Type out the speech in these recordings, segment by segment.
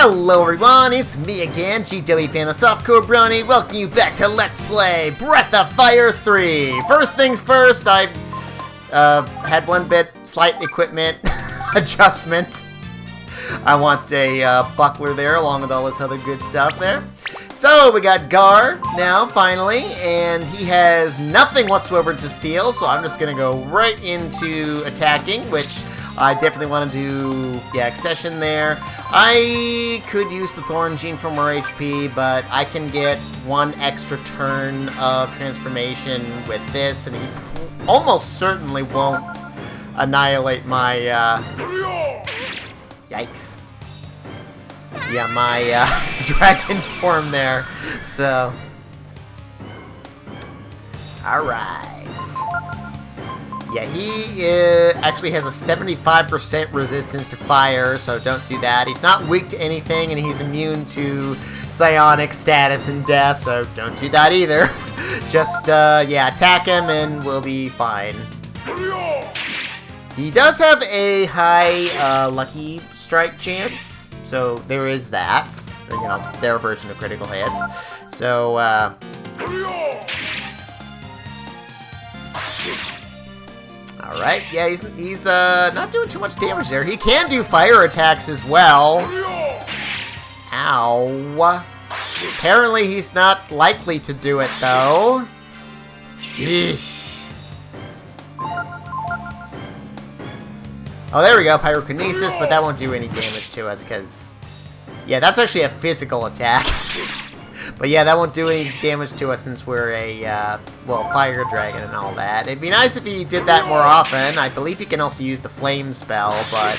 Hello everyone, it's me again, GW Fan of Softcore Brownie, welcome you back to Let's Play Breath of Fire 3! First things first, I had one bit slight equipment adjustment. I want a buckler there along with all this other good stuff there. So we got Gar now, finally, and he has nothing whatsoever to steal, so I'm just going to go right into attacking, which I definitely want to do, accession there. I could use the Thorn Gene for more HP, but I can get one extra turn of transformation with this, and he almost certainly won't annihilate my, yikes. Yeah, my, dragon form there, so. Alright. Yeah, he actually has a 75% resistance to fire, so don't do that. He's not weak to anything, and he's immune to psionic status and death, so don't do that either. Just, attack him and we'll be fine. He does have a high lucky strike chance, so there is that. Or, you know, their version of critical hits. So, alright, yeah, he's not doing too much damage there. He can do fire attacks as well. Ow. Apparently he's not likely to do it, though. Yeesh. Oh, there we go, pyrokinesis, but that won't do any damage to us, because, yeah, that's actually a physical attack. But yeah, that won't do any damage to us since we're a, fire dragon and all that. It'd be nice if he did that more often. I believe he can also use the flame spell, but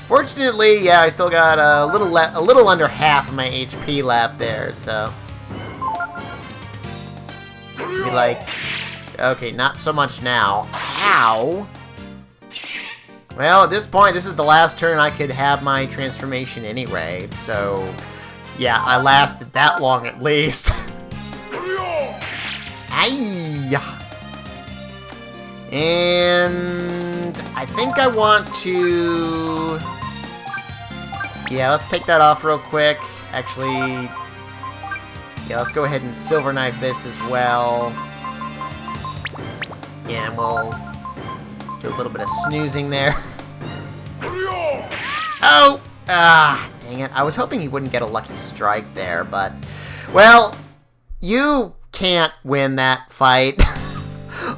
fortunately, yeah, I still got a little under half of my HP left there, so. Be like, okay, not so much now. Ow! Well, at this point, this is the last turn I could have my transformation anyway, so. Yeah, I lasted that long at least. Aye. And I think I want to. Yeah, let's take that off real quick. Actually, yeah, let's go ahead and silver knife this as well. Yeah, and we'll do a little bit of snoozing there. Oh! Ah! Dang it. I was hoping he wouldn't get a lucky strike there, but, well, you can't win that fight.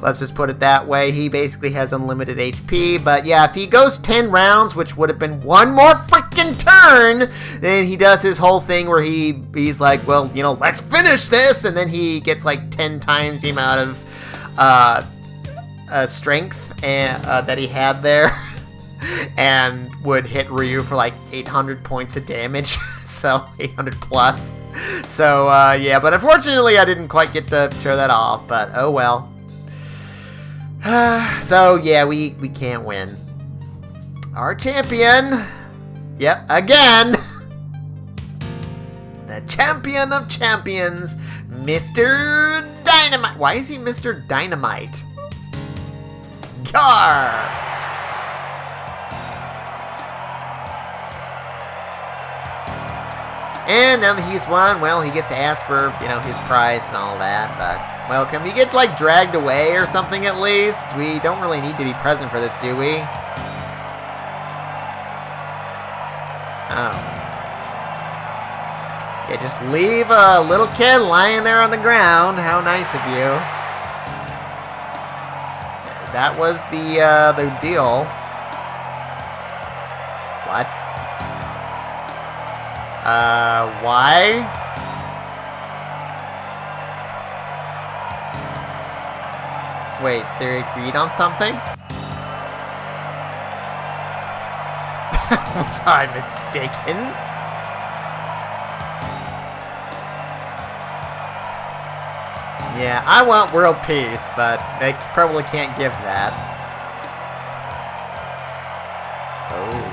Let's just put it that way. He basically has unlimited HP, but yeah, if he goes 10 rounds, which would have been one more freaking turn, then he does his whole thing where he's like, well, you know, let's finish this, and then he gets like 10 times the amount of strength that he had there. And would hit Ryu for like 800 points of damage, so 800 plus. So yeah, but unfortunately I didn't quite get to show that off, but oh well. So yeah, we can't win. Our champion, yep, again, the champion of champions, Mr. Dynamite. Why is he Mr. Dynamite? Gar! And now that he's won, well, he gets to ask for, you know, his prize and all that, but, well, can we get, like, dragged away or something at least? We don't really need to be present for this, do we? Oh. Yeah, just leave a little kid lying there on the ground. How nice of you. That was the deal. What? Why? Wait, they agreed on something? Was I mistaken? Yeah, I want world peace, but they probably can't give that. Oh.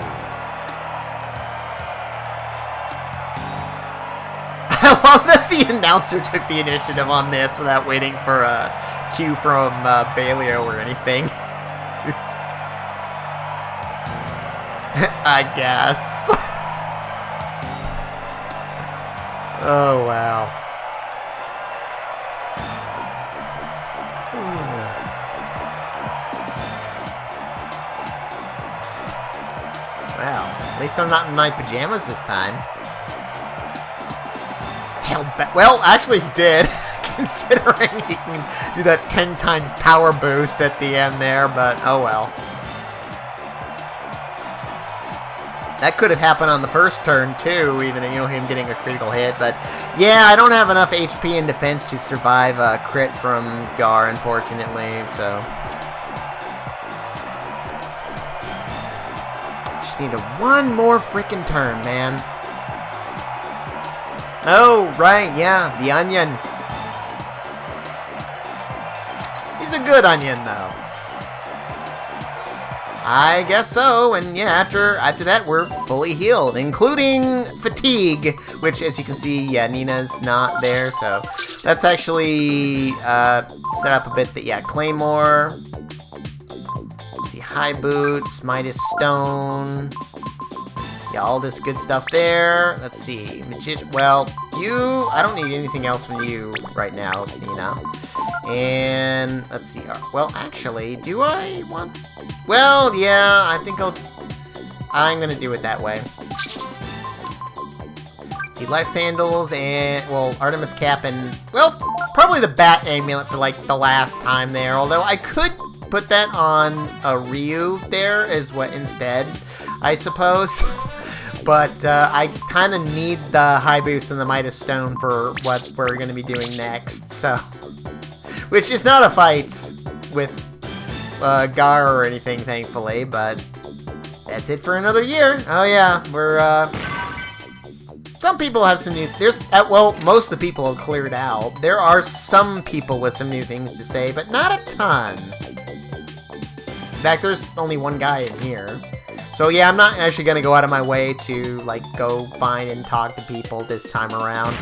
I love that the announcer took the initiative on this without waiting for a cue from Balio or anything. I guess. Oh, wow. Wow. At least I'm not in my pajamas this time. Well, actually he did. Considering he can do that 10 times power boost at the end there, but oh well. That could have happened on the first turn, too, even, you know, him getting a critical hit. But, yeah, I don't have enough HP and defense to survive a crit from Gar, unfortunately, so... Just need one more freaking turn, man. Oh, right, yeah, the onion. He's a good onion, though. I guess so, and yeah, after that, we're fully healed, including fatigue, which, as you can see, yeah, Nina's not there, so let's actually set up a bit that, yeah, Claymore, let's see, High Boots, Midas Stone, yeah, all this good stuff there. Let's see, well, I don't need anything else from you right now, Nina. And let's see. Well, actually, do I want? Well, yeah. I think I'm gonna do it that way. See, Life Sandals and Artemis Cap and probably the Bat Amulet for like the last time there. Although I could put that on a Ryu there as instead, I suppose. But I kind of need the High Boost and the Midas Stone for what we're gonna be doing next. So. Which is not a fight with Gar or anything, thankfully, but that's it for another year. Oh yeah, we're, some people have some new, most of the people have cleared out. There are some people with some new things to say, but not a ton. In fact, there's only one guy in here. So yeah, I'm not actually going to go out of my way to, like, go find and talk to people this time around.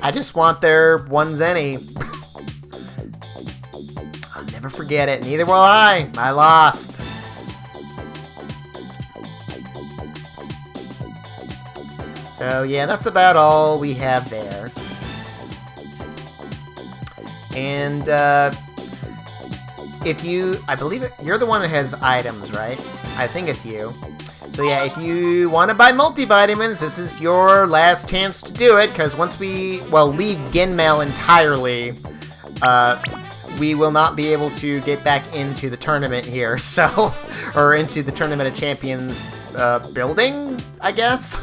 I just want their one zenny. Never forget it. Neither will I. I lost. So yeah, that's about all we have there. And I believe you're the one that has items, right? I think it's you. So yeah, if you want to buy multivitamins, this is your last chance to do it, because once we, leave Genmail entirely, we will not be able to get back into the tournament here, so, or into the Tournament of Champions building, I guess.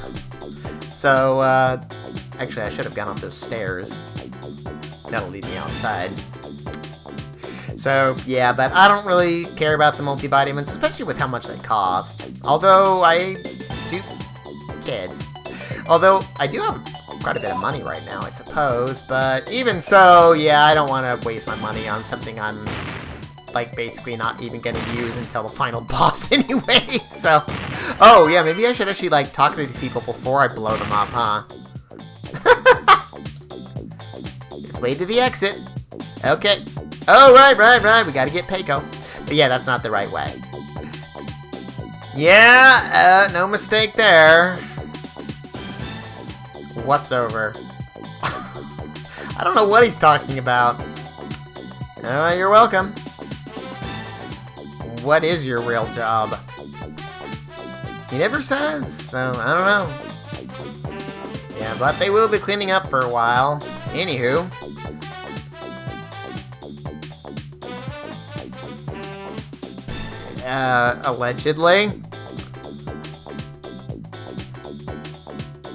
So, actually, I should have gone up those stairs. That'll lead me outside. So, yeah, but I don't really care about the multivitamins, especially with how much they cost. Although, I do have quite a bit of money right now, I suppose, but even so, yeah, I don't want to waste my money on something I'm, like, basically not even going to use until the final boss anyway, so... Oh, yeah, maybe I should actually, like, talk to these people before I blow them up, huh? Just wait to the exit. Okay. Oh, right, we gotta get Peiko. But yeah, that's not the right way. Yeah, no mistake there. What's over? I don't know what he's talking about. Oh, you're welcome. What is your real job? He never says, so I don't know. Yeah, but they will be cleaning up for a while. Anywho. Allegedly.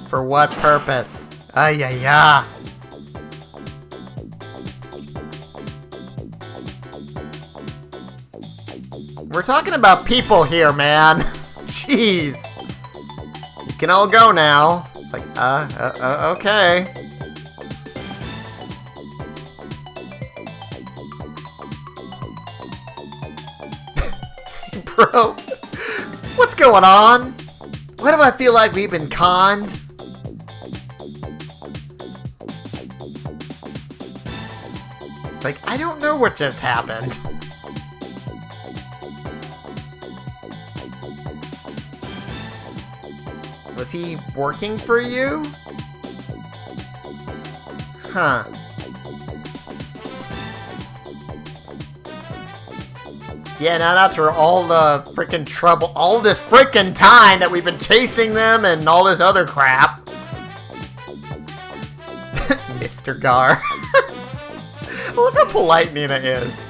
For what purpose? Ay. We're talking about people here, man. Jeez. You can all go now. It's like, okay. Bro, what's going on? Why do I feel like we've been conned? It's like, I don't know what just happened. Was he working for you? Huh. Yeah, not after all the frickin' trouble, all this frickin' time that we've been chasing them and all this other crap. Mr. Gar. Look how polite Nina is.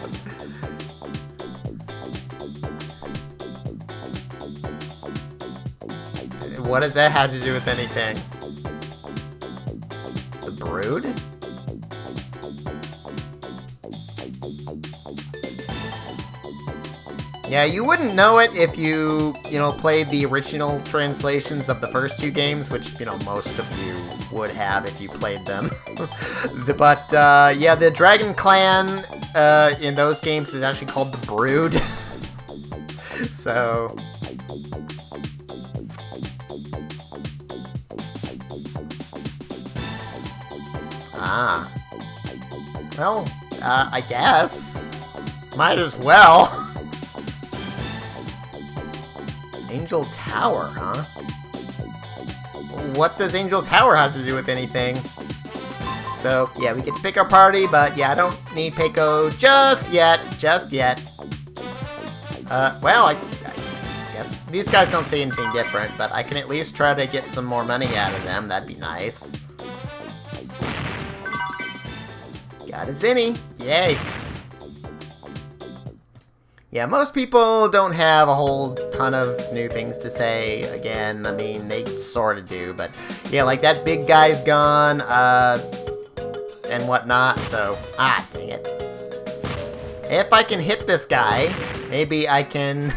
What does that have to do with anything? The Brood? Yeah, you wouldn't know it if you played the original translations of the first two games, which, most of you would have if you played them. But, yeah, the Dragon Clan in those games is actually called the Brood. So... Ah. Well, I guess. Might as well. Angel Tower, huh? What does Angel Tower have to do with anything? So, yeah, we get to pick our party, but yeah, I don't need Peiko just yet. Just yet. Well, I guess these guys don't say anything different, but I can at least try to get some more money out of them. That'd be nice. Got a Zinni. Yay. Yeah, most people don't have a whole ton of new things to say. Again, I mean, they sort of do, but yeah, like that big guy's gone, and whatnot, so, dang it. If I can hit this guy, maybe I can...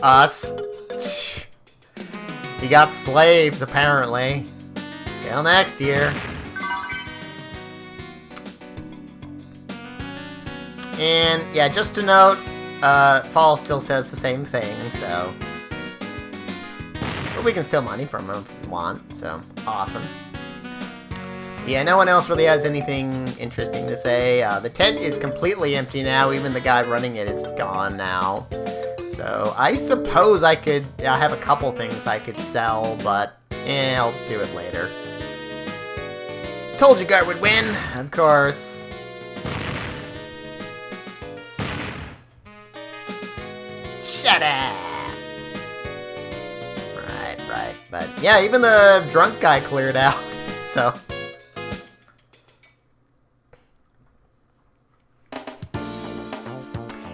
Us. He got slaves, apparently. Till next year. And, yeah, just to note, Fall still says the same thing, so... But we can steal money from him if we want, so awesome. Yeah, no one else really has anything interesting to say. The tent is completely empty now, even the guy running it is gone now. So, I suppose I could... I have a couple things I could sell, but, I'll do it later. Told you Guard would win, of course. Shut up! Right. But, yeah, even the drunk guy cleared out, so...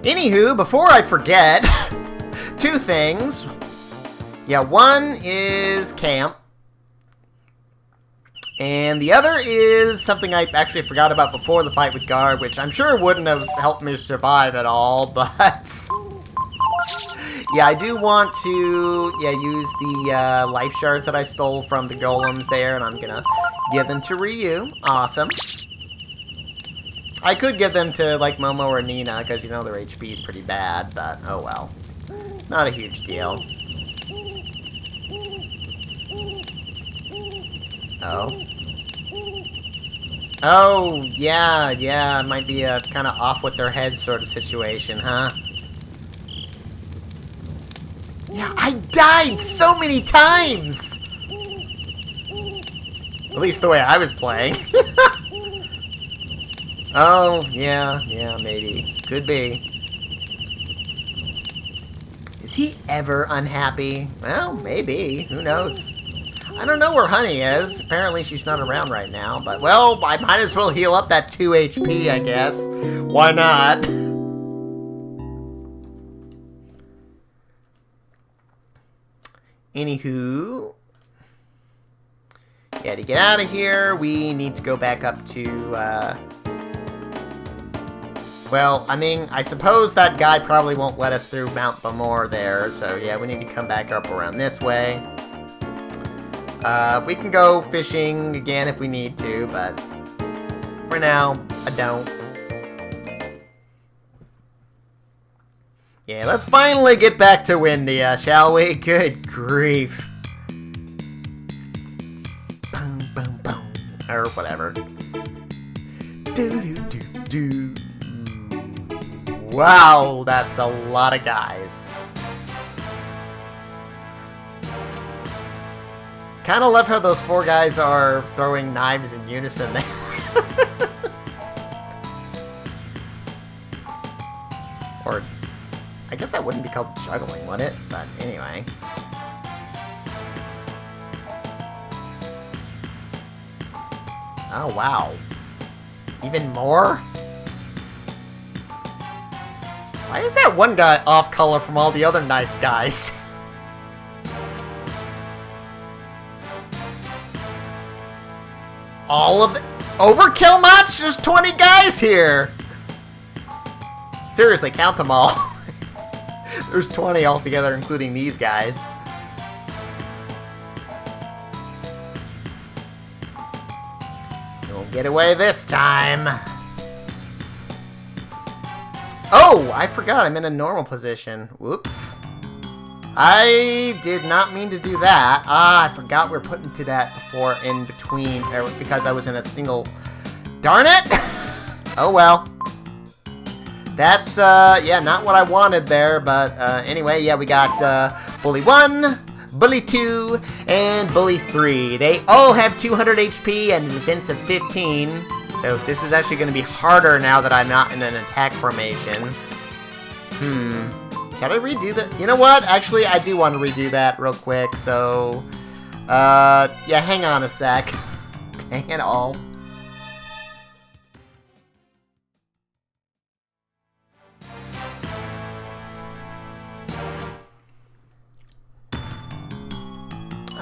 Anywho, before I forget, two things. Yeah, one is camp. And the other is something I actually forgot about before the fight with Guard, which I'm sure wouldn't have helped me survive at all, but... Yeah, I do want to, use the life shards that I stole from the golems there, and I'm gonna give them to Ryu. Awesome. I could give them to, like, Momo or Nina, because, their HP is pretty bad, but oh well. Not a huge deal. Oh. Oh, yeah, it might be a kind of off with their heads sort of situation, huh? Yeah, I died so many times! At least the way I was playing. Oh, yeah, maybe. Could be. Is he ever unhappy? Well, maybe. Who knows? I don't know where Honey is. Apparently she's not around right now, but, well, I might as well heal up that 2 HP, I guess. Why not? Anywho, yeah, to get out of here, we need to go back up to, well, I mean, I suppose that guy probably won't let us through Mount Bamor there, so yeah, we need to come back up around this way. We can go fishing again if we need to, but for now, I don't. Yeah, let's finally get back to Windia, shall we? Good grief. Boom, boom, boom. Or whatever. Do-do-do-do. Wow, that's a lot of guys. kind of love how those 4 guys are throwing knives in unison there. Or, I guess that wouldn't be called juggling, would it? But anyway. Oh, wow. Even more? Why is that one guy off color from all the other knife guys? All of the... Overkill much? There's 20 guys here! Seriously, count them all. There's 20 altogether, including these guys. You won't get away this time. Oh, I forgot I'm in a normal position. Whoops. I did not mean to do that. Ah, I forgot we were put into that before in between, because I was in a single... Darn it! Oh well. That's, yeah, not what I wanted there, but, anyway, yeah, we got, Bully 1, Bully 2, and Bully 3. They all have 200 HP and a defense of 15, so this is actually going to be harder now that I'm not in an attack formation. Should I redo that? You know what? Actually, I do want to redo that real quick, so, yeah, hang on a sec. Dang it all.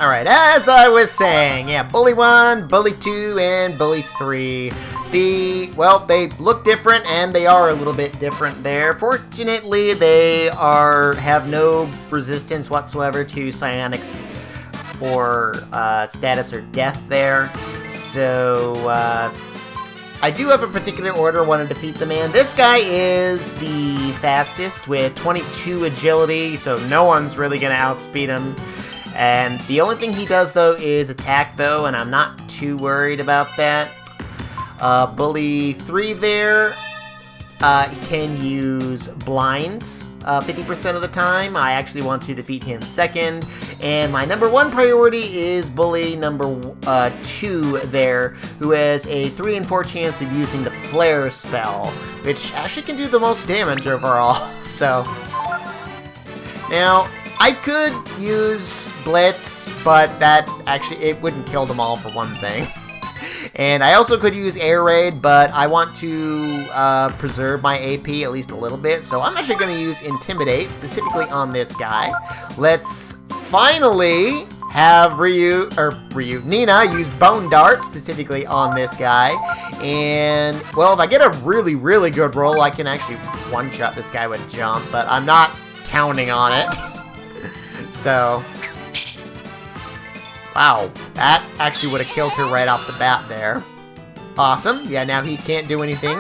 Alright, as I was saying, yeah, Bully 1, Bully 2, and Bully 3. Well, they look different, and they are a little bit different there. Fortunately, they have no resistance whatsoever to psionics or status or death there. So, I do have a particular order I want to defeat the man. This guy is the fastest with 22 agility, so no one's really going to outspeed him. And the only thing he does, though, is attack, though, and I'm not too worried about that. Bully 3 there, he can use blinds 50% of the time. I actually want to defeat him second. And my number 1 priority is Bully number 2 there, who has a 3 in 4 chance of using the Flare spell, which actually can do the most damage overall. So, now... I could use Blitz, but that actually, it wouldn't kill them all for one thing. And I also could use Air Raid, but I want to preserve my AP at least a little bit. So I'm actually going to use Intimidate, specifically on this guy. Let's finally have Nina use Bone Dart, specifically on this guy. And, well, if I get a really, really good roll, I can actually one-shot this guy with Jump, but I'm not counting on it. So, wow, that actually would have killed her right off the bat there. Awesome. Yeah, now he can't do anything.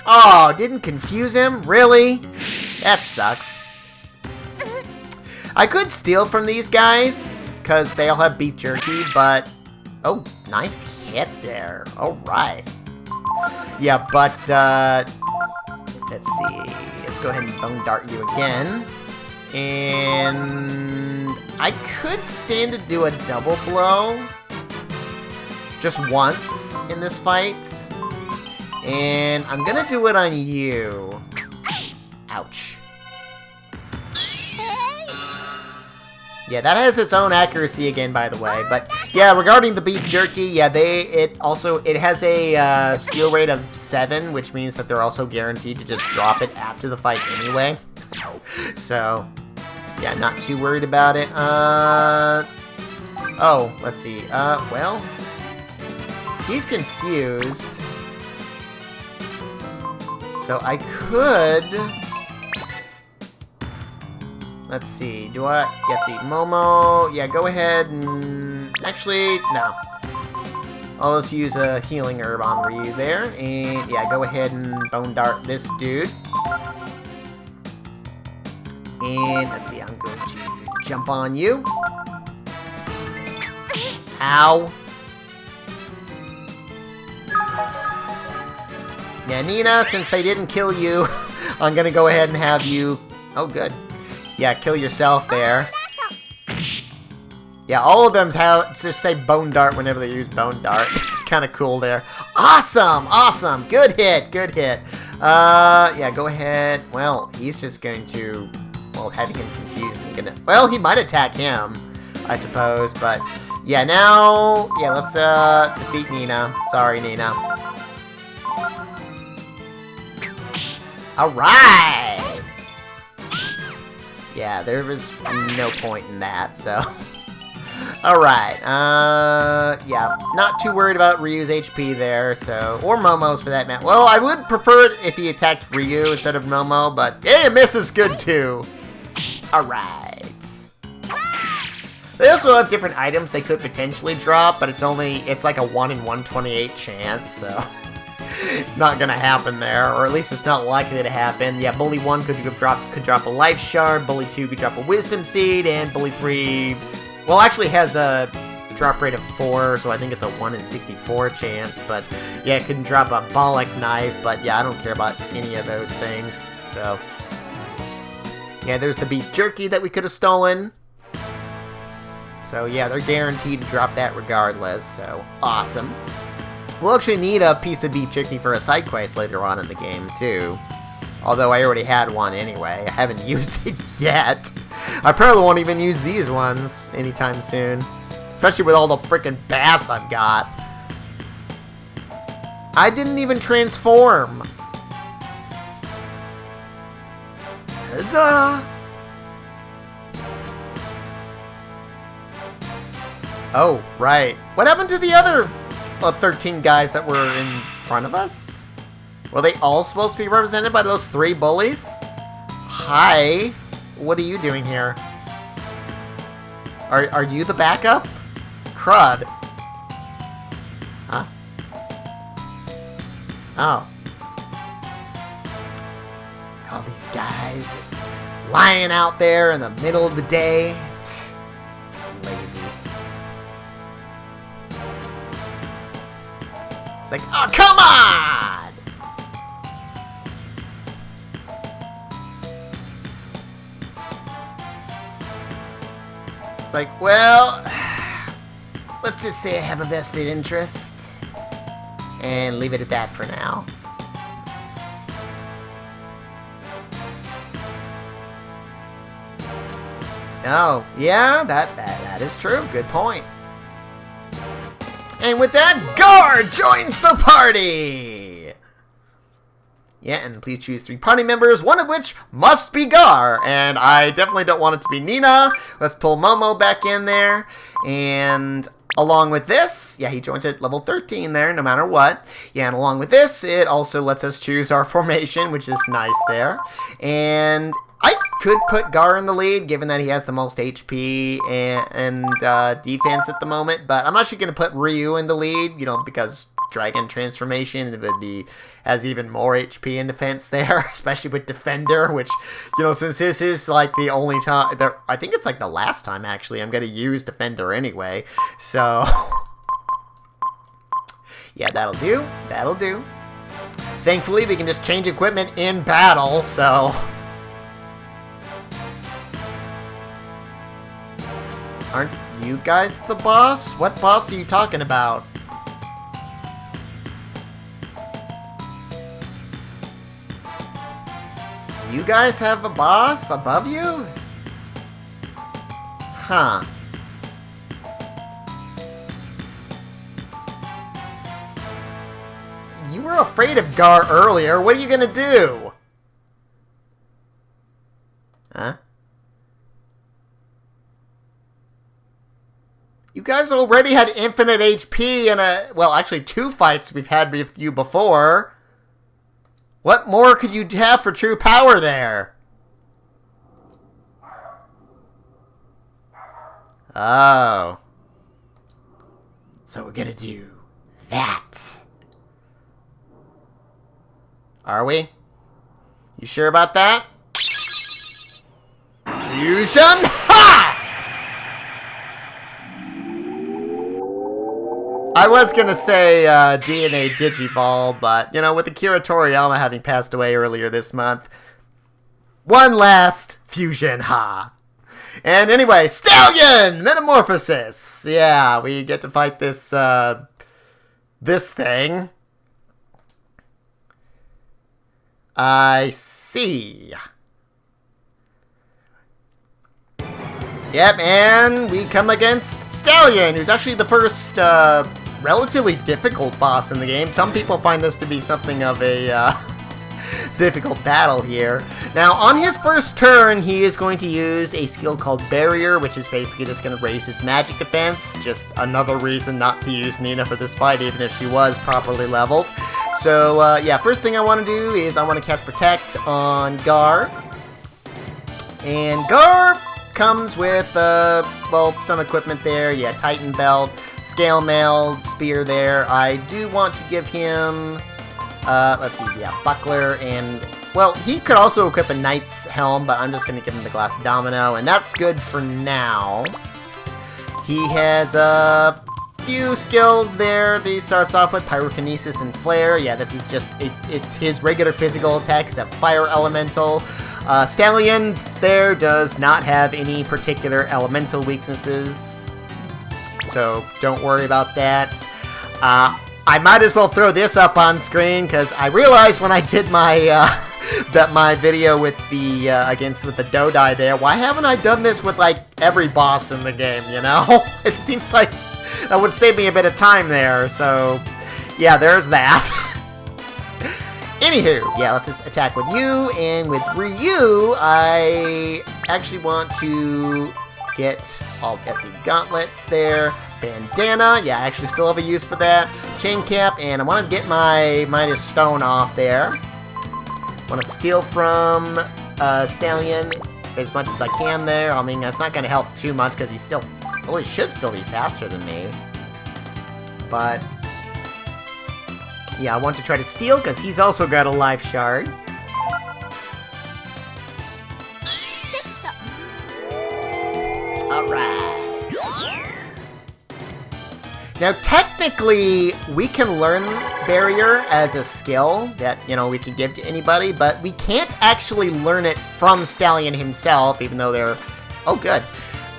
Oh, didn't confuse him? Really? That sucks. I could steal from these guys, because they all have beef jerky, but... Oh, nice hit there. Alright. Yeah, but, let's see. Let's go ahead and Bone Dart you again. And I could stand to do a double blow. Just once in this fight. And I'm gonna do it on you. Ouch. Yeah, that has its own accuracy again, by the way. But yeah, regarding the beef jerky, yeah, it has a steal rate of 7, which means that they're also guaranteed to just drop it after the fight anyway. So yeah, not too worried about it. Oh, let's see. Well, he's confused, so I could. Let's see, let's see, Momo, yeah, go ahead and, actually, no. I'll just use a healing herb on Ryu there, and yeah, go ahead and Bone Dart this dude. And, let's see, I'm going to jump on you. Ow. Yeah, Nina, since they didn't kill you, I'm gonna go ahead and have you, oh good. Yeah, kill yourself there. Yeah, all of them just say Bone Dart whenever they use Bone Dart. It's kind of cool there. Awesome! Awesome! Good hit! Good hit. Yeah, go ahead. Well, he's just going to... Well, having him confused. Well, he might attack him, I suppose. But, yeah, now... Yeah, let's defeat Nina. Sorry, Nina. Alright! Yeah, there was no point in that, so... Alright, yeah, not too worried about Ryu's HP there, so, or Momo's for that matter. Well, I would prefer it if he attacked Ryu instead of Momo, but, hey, a miss is good too. Alright. They also have different items they could potentially drop, but it's like a 1 in 128 chance, so, not gonna happen there, or at least it's not likely to happen. Yeah, Bully 1 could drop a Life Shard, Bully 2 could drop a Wisdom Seed, and Bully 3... Well, actually has a drop rate of 4, so I think it's a 1 in 64 chance, but yeah, it can drop a Bollock Knife, but yeah, I don't care about any of those things, so. Yeah, there's the Beef Jerky that we could have stolen. So yeah, they're guaranteed to drop that regardless, so awesome. We'll actually need a piece of Beef Jerky for a side quest later on in the game, too. Although I already had one anyway. I haven't used it yet. I probably won't even use these ones anytime soon. Especially with all the freaking bass I've got. I didn't even transform. Huzzah! Oh, right. What happened to the other 13 guys that were in front of us? Were they all supposed to be represented by those 3 bullies? Hi. What are you doing here? Are you the backup? Crud. Huh? Oh. All these guys just lying out there in the middle of the day. It's lazy. It's like, oh, come on! It's like, well, let's just say I have a vested interest, and leave it at that for now. Oh, yeah, that is true. Good point. And with that, Gar joins the party! Yeah, and please choose 3 party members, one of which must be Gar. And I definitely don't want it to be Nina. Let's pull Momo back in there. And along with this, yeah, he joins at level 13 there, no matter what. Yeah, and along with this, it also lets us choose our formation, which is nice there. And I could put Gar in the lead, given that he has the most HP and defense at the moment. But I'm actually going to put Ryu in the lead, you know, because Dragon Transformation, it would has even more HP and defense there, especially with Defender, which, you know, since this is like the only time, I think it's like the last time actually I'm going to use Defender anyway, so, yeah, that'll do, that'll do. Thankfully, we can just change equipment in battle, so. Aren't you guys the boss? What boss are you talking about? You guys have a boss above you? Huh. You were afraid of Gar earlier. What are you gonna do? Huh? You guys already had infinite HP in well, actually 2 fights we've had with you before. What more could you have for true power there? Oh. So we're gonna do that. Are we? You sure about that? Fusion! Ha! I was gonna say DNA Digivolve, but, you know, with Akira Toriyama having passed away earlier this month, one last Fusion Ha! And anyway, Stallion! Metamorphosis! Yeah, we get to fight this, this thing. I see. Yep, and we come against Stallion, who's actually the first, relatively difficult boss in the game. Some people find this to be something of a, difficult battle here. Now, on his first turn, he is going to use a skill called Barrier, which is basically just going to raise his magic defense. Just another reason not to use Nina for this fight, even if she was properly leveled. So, yeah, first thing I want to do is I want to cast Protect on Gar. And Gar comes with, well, some equipment there. Yeah, Titan Belt, Scale Mail, Spear there. I do want to give him... let's see, yeah, Buckler, and, well, he could also equip a Knight's Helm, but I'm just going to give him the Glass Domino, and that's good for now. He has a few skills there that he starts off with, Pyrokinesis and Flare. Yeah, this is just, it's his regular physical attack, except Fire Elemental. Stallion there does not have any particular elemental weaknesses, so don't worry about that. I might as well throw this up on screen because I realized when I did my my video with the with the Dodai there, why haven't I done this with like every boss in the game? You know, it seems like that would save me a bit of time there. So yeah, there's that. Anywho, yeah, let's just attack with you, and with Ryu, I actually want to get all gauntlets there. Bandana, yeah, I actually still have a use for that. Chain cap, and I want to get my Midas Stone off there. I want to steal from Stallion as much as I can there. I mean, that's not going to help too much because he still, well, he should still be faster than me. But yeah, I want to try to steal because he's also got a life shard. Alright. Now, technically, we can learn Barrier as a skill that, you know, we can give to anybody, but we can't actually learn it from Stallion himself, even though they're... Oh, good.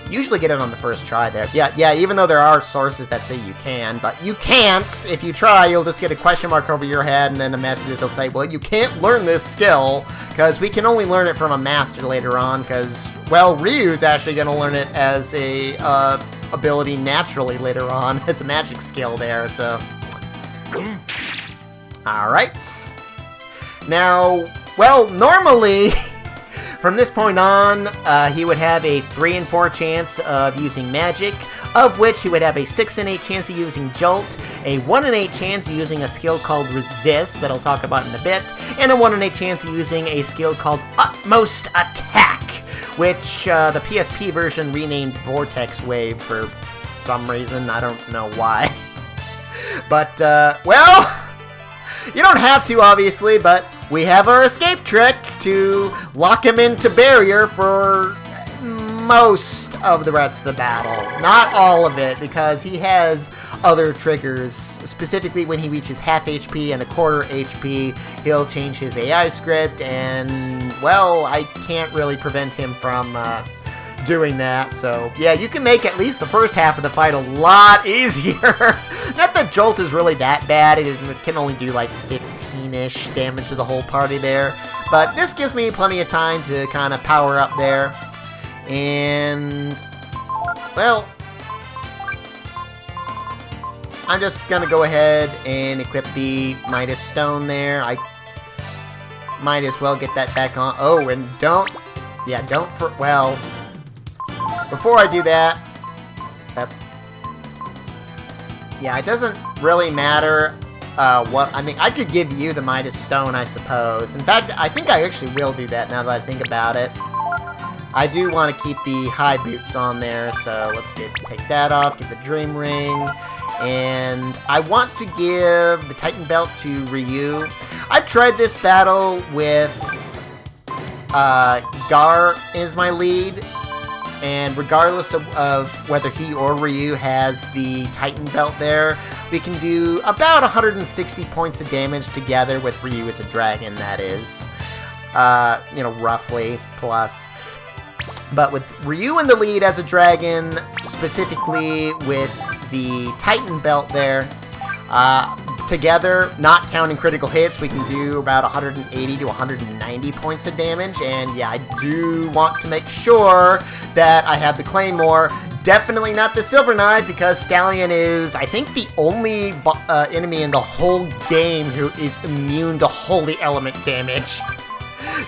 Usually get it on the first try there. Yeah, even though there are sources that say you can, but you can't. If you try, you'll just get a question mark over your head, and then a message that'll say, well, you can't learn this skill, because we can only learn it from a master later on, because, well, Ryu's actually going to learn it as a, ability naturally later on. It's a magic skill there, so... Alright. Now, well, normally, from this point on, he would have a 3 and 4 chance of using magic, of which he would have a 6 and 8 chance of using Jolt, a 1 and 8 chance of using a skill called Resist, that I'll talk about in a bit, and a 1 and 8 chance of using a skill called Utmost Attack, which the PSP version renamed Vortex Wave for some reason. I don't know why. But, well, you don't have to, obviously, but we have our escape trick to lock him into Barrier for most of the rest of the battle. Not all of it, because he has other triggers. Specifically, when he reaches half HP and a quarter HP, he'll change his AI script, and, well, I can't really prevent him from doing that. So, yeah, you can make at least the first half of the fight a lot easier. Not that Jolt is really that bad. It can only do, like, 15-ish damage to the whole party there. But this gives me plenty of time to kind of power up there. And, well, I'm just gonna go ahead and equip the Midas Stone there. I might as well get that back on. Oh, and well, before I do that, yeah, it doesn't really matter what, I mean, I could give you the Midas Stone, I suppose. In fact, I think I actually will do that now that I think about it. I do want to keep the high boots on there, so let's take that off, get the Dream Ring, and I want to give the Titan Belt to Ryu. I've tried this battle with Gar as my lead, and regardless of whether he or Ryu has the Titan Belt there, we can do about 160 points of damage together with Ryu as a dragon, that is. You know, roughly, plus. But with Ryu in the lead as a dragon, specifically with the Titan belt there, together, not counting critical hits, we can do about 180 to 190 points of damage. And yeah, I do want to make sure that I have the Claymore. Definitely not the Silver Knife, because Stallion is, I think, the only enemy in the whole game who is immune to holy element damage.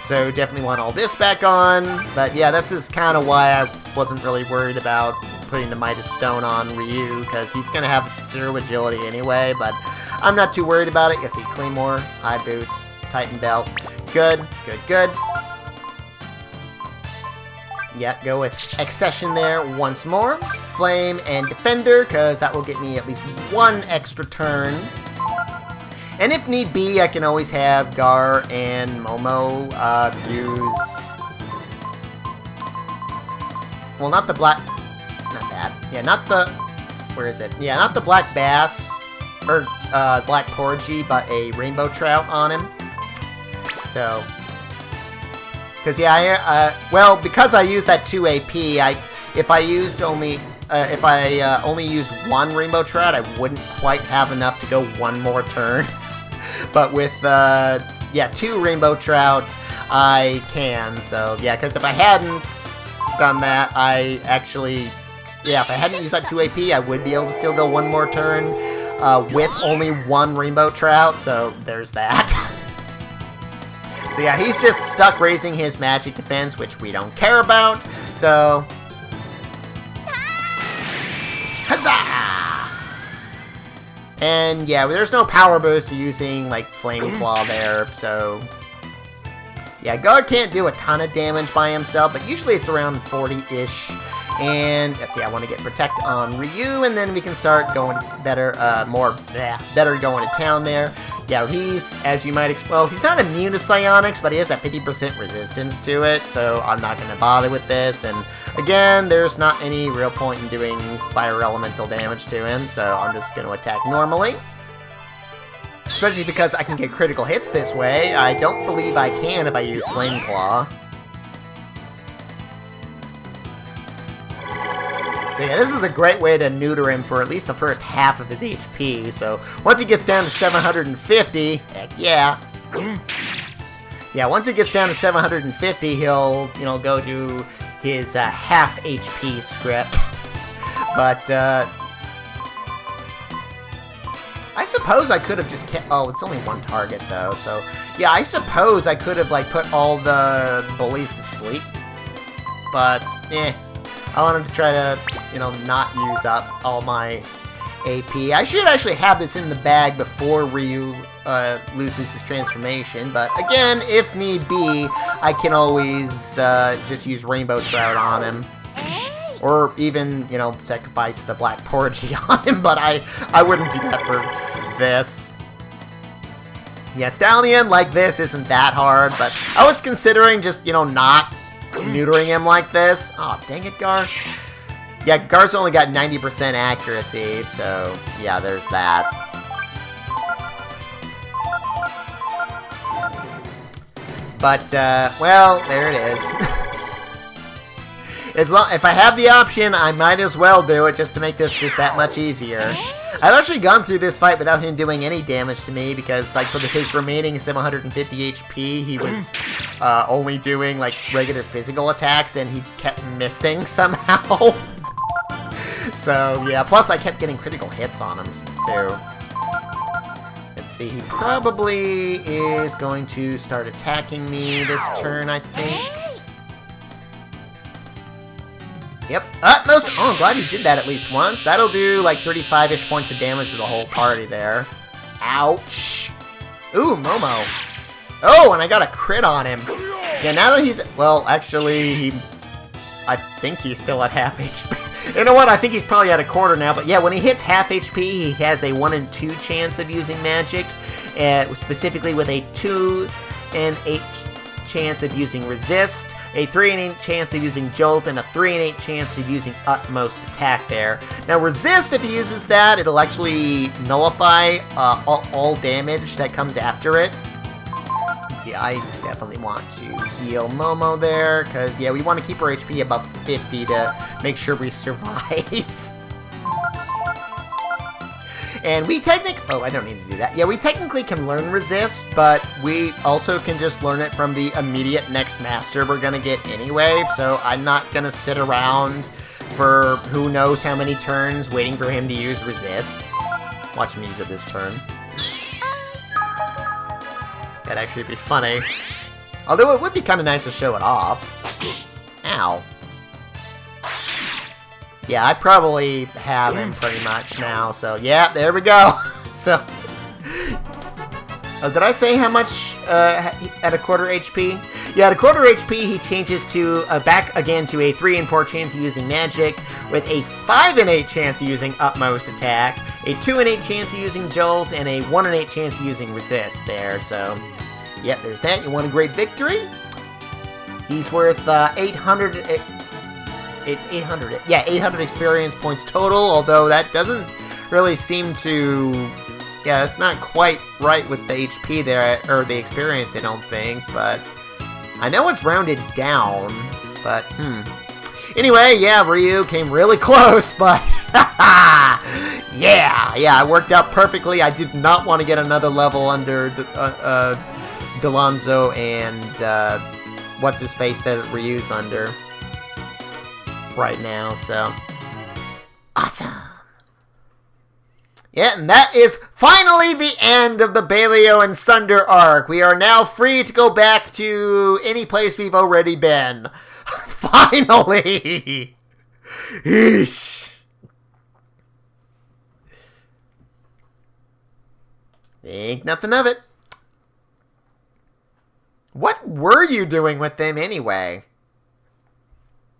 So definitely want all this back on. But yeah, this is kind of why I wasn't really worried about putting the Midas Stone on Ryu, because he's going to have 0 agility anyway. But I'm not too worried about it. You see Claymore, High Boots, Titan Belt. Good, good, good. Yeah, go with Accession there once more. Flame and Defender, because that will get me at least 1 extra turn. And if need be, I can always have Gar and Momo use... Well, not the black... Not that. Yeah, not the... Where is it? Yeah, not the Black Bass, or Black Porgy, but a Rainbow Trout on him. So... Because, yeah, well, because I used that 2 AP, if I only used 1 Rainbow Trout, I wouldn't quite have enough to go 1 more turn. But with, yeah, 2 Rainbow Trouts, I can. So, yeah, because if I hadn't done that, I actually, yeah, if I hadn't used that 2 AP, I would be able to still go 1 more turn with only 1 Rainbow Trout. So, there's that. So, yeah, he's just stuck raising his magic defense, which we don't care about. So, huzzah! And yeah, there's no power boost using like Flame Claw there, so yeah, Guard can't do a ton of damage by himself, but usually it's around 40-ish. And let's see, I want to get Protect on Ryu, and then we can start going better, better going to town there. Yeah, he's, as you might well, he's not immune to psionics, but he has a 50% resistance to it, so I'm not going to bother with this. And again, there's not any real point in doing fire elemental damage to him, so I'm just going to attack normally. Especially because I can get critical hits this way. I don't believe I can if I use Flame Claw. So yeah, this is a great way to neuter him for at least the first half of his HP. So once he gets down to 750, heck yeah. Yeah, once he gets down to 750, he'll, you know, go to his half HP script. But, I suppose I could have just kept... Oh, it's only 1 target, though, so... Yeah, I suppose I could have, like, put all the bullies to sleep. But, I wanted to try to, you know, not use up all my AP. I should actually have this in the bag before Ryu loses his transformation. But, again, if need be, I can always just use Rainbow Trout on him. Or even, you know, sacrifice the Black Porgy on him, but I wouldn't do that for this. Yeah, Stallion like this isn't that hard, but I was considering just, you know, not neutering him like this. Oh, dang it, Gar. Yeah, Gar's only got 90% accuracy, so yeah, there's that. But, well, there it is. If I have the option, I might as well do it just to make this just that much easier. I've actually gone through this fight without him doing any damage to me because, like, for his remaining 750 HP, he was only doing, like, regular physical attacks, and he kept missing somehow. So, yeah, plus I kept getting critical hits on him, too. Let's see, he probably is going to start attacking me this turn, I think. Yep. Utmost. Oh, I'm glad he did that at least once. That'll do like 35-ish points of damage to the whole party there. Ouch. Ooh, Momo. Oh, and I got a crit on him. Yeah, now that he's... Well, actually, I think he's still at half HP. You know what? I think he's probably at a quarter now. But yeah, when he hits half HP, he has a 1 in 2 chance of using magic. Specifically with a 2 in 8 chance of using Resist, a 3 in 8 chance of using Jolt, and a 3 in 8 chance of using Utmost Attack there. Now Resist, if he uses that, it'll actually nullify all damage that comes after it. yeah, I definitely want to heal Momo there, because, yeah, we want to keep her HP above 50 to make sure we survive. And we oh, I don't need to do that. Yeah, we technically can learn Resist, but we also can just learn it from the immediate next master we're gonna get anyway, so I'm not gonna sit around for who knows how many turns waiting for him to use Resist. Watch him use it this turn. That'd actually be funny. Although it would be kind of nice to show it off. Ow. Yeah, I probably have him pretty much now, so yeah, there we go. So, did I say how much at a quarter HP? Yeah, at a quarter HP, he changes to back again to a 3 and 4 chance of using magic, with a 5 and 8 chance of using utmost attack, a 2 and 8 chance of using jolt, and a 1 and 8 chance of using resist there. So, yeah, there's that. You want a great victory? He's worth 800. It's 800. Yeah, 800 experience points total, although that doesn't really seem to... Yeah, it's not quite right with the HP there, or the experience, I don't think, but... I know it's rounded down, but, Anyway, yeah, Ryu came really close, but... yeah, it worked out perfectly. I did not want to get another level under Delonzo and, what's-his-face that Ryu's under right now, so awesome. Yeah, and that is finally the end of the Balio and Sunder arc. We are now free to go back to any place we've already been. Finally! Eesh. Think nothing of it. What were you doing with them anyway?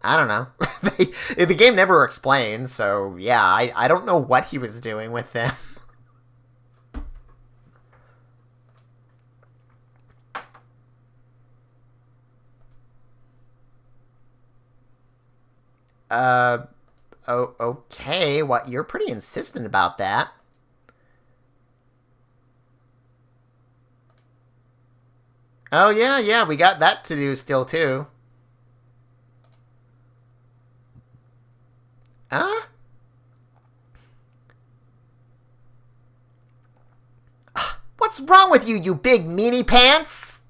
I don't know. The game never explains, so yeah, I don't know what he was doing with them. Okay, what? You're pretty insistent about that. Oh, yeah, we got that to do still, too. What's wrong with you, you big meanie pants?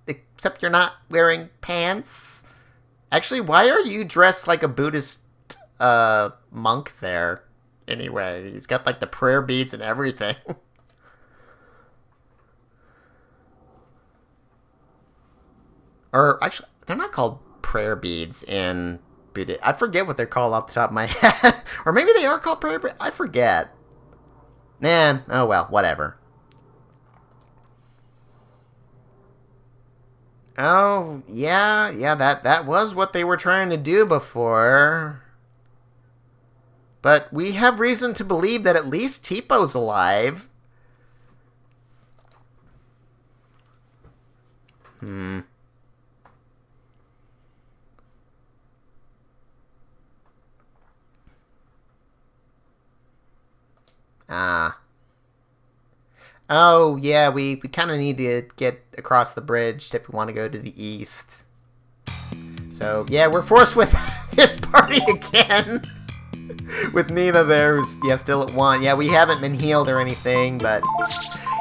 Except you're not wearing pants. Actually, why are you dressed like a Buddhist monk there? Anyway, he's got like the prayer beads and everything. Or actually, they're not called prayer beads in Buddha. I forget what they're called off the top of my head. Or maybe they are called prayer beads. I forget. Man, oh well, whatever. Oh, yeah, that was what they were trying to do before. But we have reason to believe that at least Teepo's alive. Oh, yeah, we kind of need to get across the bridge if we want to go to the east. So, yeah, we're forced with this party again. With Nina there, who's, yeah, still at 1. Yeah, we haven't been healed or anything, but...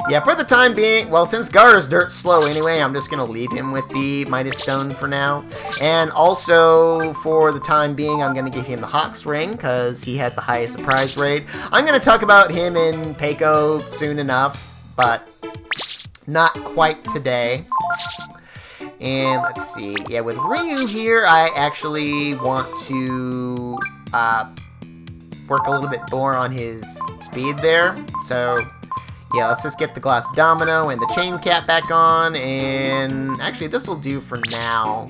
Yeah, for the time being, well, since Gar is dirt slow anyway, I'm just going to leave him with the Midas Stone for now. And also, for the time being, I'm going to give him the Hawk's Ring, because he has the highest surprise rate. I'm going to talk about him in Peiko soon enough, but not quite today. And let's see, yeah, with Ryu here, I actually want to work a little bit more on his speed there. So... yeah, let's just get the glass domino and the chain cap back on, and actually this will do for now.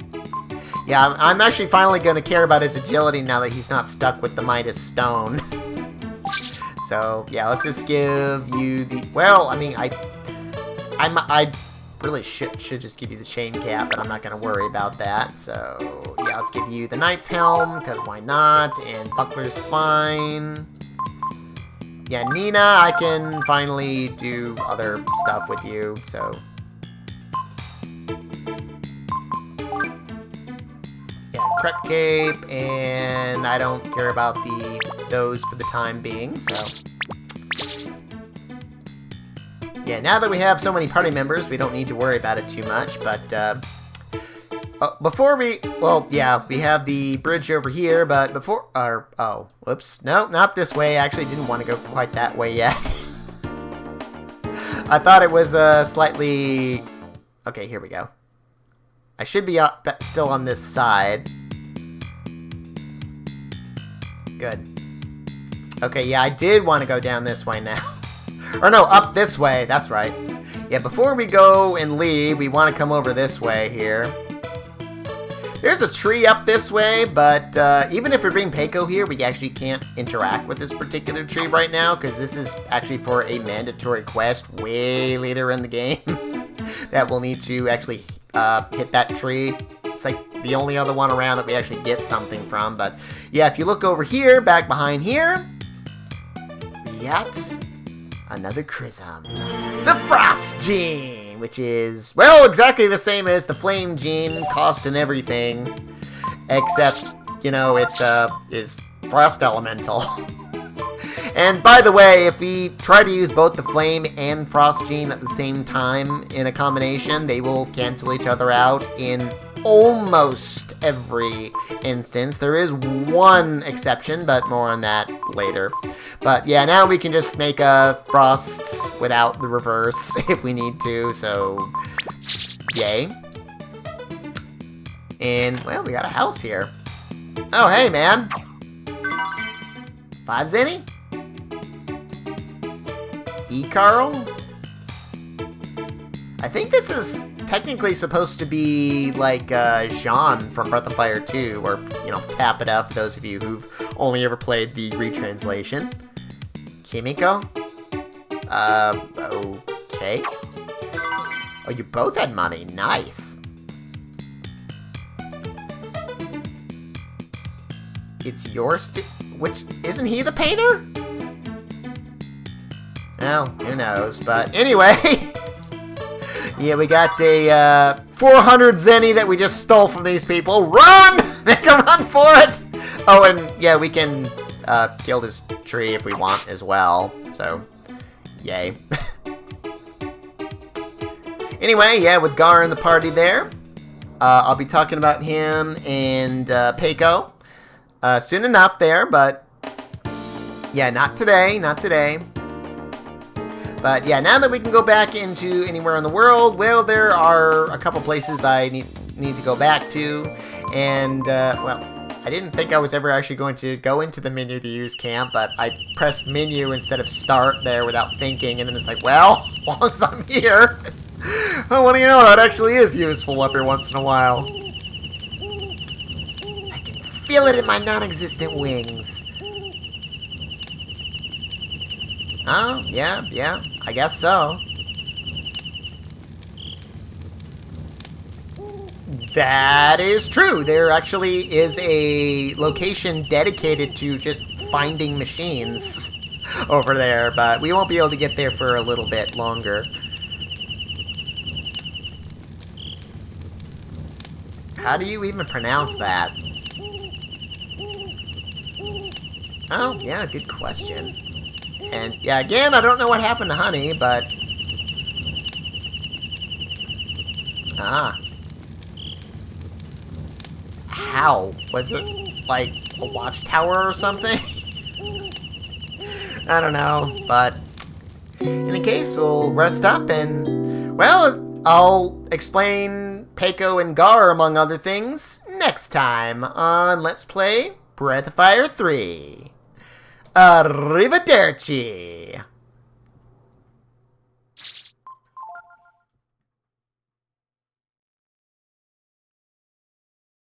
Yeah, I'm actually finally going to care about his agility now that he's not stuck with the Midas Stone. So, yeah, let's just give you the... well, I mean, I really should just give you the chain cap, but I'm not going to worry about that. So, yeah, let's give you the Knight's Helm, because why not, and Buckler's fine. Yeah, Nina, I can finally do other stuff with you, so... Crepe Cape, and I don't care about those for the time being, so... Yeah, now that we have so many party members, we don't need to worry about it too much, but, before we... Well, yeah, we have the bridge over here, but before... oh, whoops. No, not this way. I actually didn't want to go quite that way yet. I thought it was, slightly... Okay, here we go. I should be still on this side. Good. Okay, yeah, I did want to go down this way now. Or no, up this way. That's right. Yeah, before we go and leave, we want to come over this way here. There's a tree up this way, but even if we bring Peiko here, we actually can't interact with this particular tree right now, because this is actually for a mandatory quest way later in the game that we'll need to actually hit that tree. It's like the only other one around that we actually get something from, but yeah, if you look over here, back behind here, we got another Chrism. The Frost Gene, which is, well, exactly the same as the Flame Gene, cost and everything, except, you know, it is Frost Elemental. And by the way, if we try to use both the Flame and Frost Gene at the same time in a combination, they will cancel each other out in almost every instance. There is one exception, but more on that later. But yeah, now we can just make a Frost without the reverse if we need to, so yay. And, well, we got a house here. Oh, hey, man. 5 Zenny? E-Carl? I think this is technically supposed to be like Jean from Breath of Fire 2, or, you know, tap it up for those of you who've only ever played the retranslation. Kimiko? Okay. Oh, you both had money. Nice. It's yours to... Which... Isn't he the painter? Well, who knows, but anyway... Yeah, we got a 400 Zenny that we just stole from these people. Run! Make a run for it! Oh, and yeah, we can kill this tree if we want as well. So, yay. Anyway, yeah, with Gar in the party there, I'll be talking about him and Peiko soon enough there, but yeah, not today, not today. But yeah, now that we can go back into anywhere in the world, well, there are a couple places I need to go back to, and well, I didn't think I was ever actually going to go into the menu to use camp, but I pressed menu instead of start there without thinking, and then it's like, well, as long as I'm here, well, what do you know, that actually is useful every once in a while. I can feel it in my non-existent wings. Oh, yeah, I guess so. That is true. There actually is a location dedicated to just finding machines over there, but we won't be able to get there for a little bit longer. How do you even pronounce that? Oh, yeah, good question. And, yeah, again, I don't know what happened to Honey, but... Ah. How? Was it, like, a watchtower or something? I don't know, but... In any case, we'll rest up and... Well, I'll explain Peiko and Gar, among other things, next time on Let's Play Breath of Fire 3. Arrivederci!